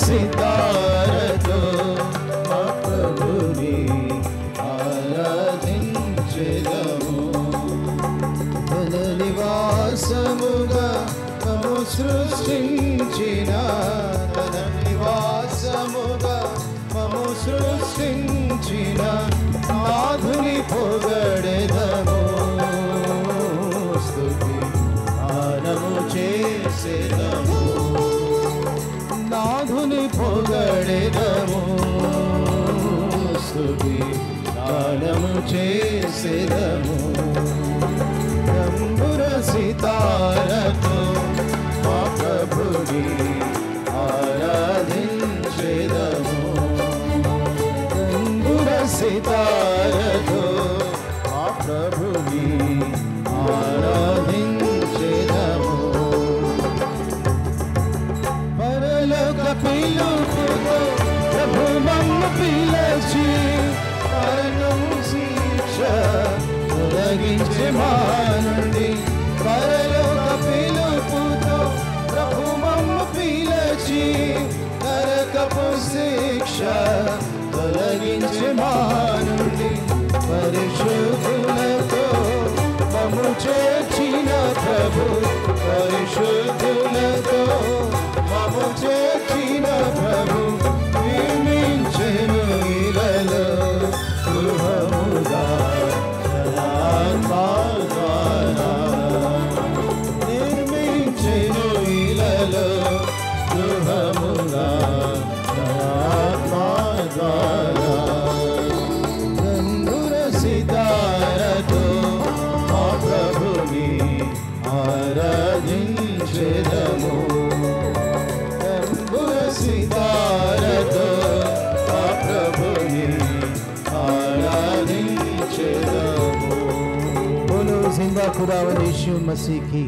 సితారతో మా ప్రభుని ఆరాధించెదము. తన నివాసముగా మమ్ము సృష్టించిన, తన నివాసముగా మమ్ము సృష్టించిన నాథుని పొగడెదము. స్తుతి గానము చేసెదము, నాథుని పొగడెదము. స్తుతి గానము చేసెదము. తంబుర సితారతో మా ప్రభుని ఆరాధించెదము. తంబుర సితారతో మా ప్రభుని ఆరాధించెదము. పరలోక పిలుపుతో ప్రభు మమ్ము పిలిచి మరణం శిక్ష తొలగించే మా నుండి. పరలోక పిలుపుతో ప్రభు మమ్ము పిలిచి నరకపు శిక్ష తొలగించే మా నుండి. పరిశుద్ధులతో మమ్ము చేర్చిన ప్రభు, పరిశుద్ధులతో మమ్ము చేర్చిన ప్రభు నిర్మించెను ఇలలో గృహముగా నిర్మించెను ఇలలో గృహముగా తంబుర సితారతో మా ప్రభుని ఆరాధించెదము. తంబుర సితారతో మా ప్రభుని ఆరాధించెదము. बोलो जिंदा खुदावंद यीशु मसीह की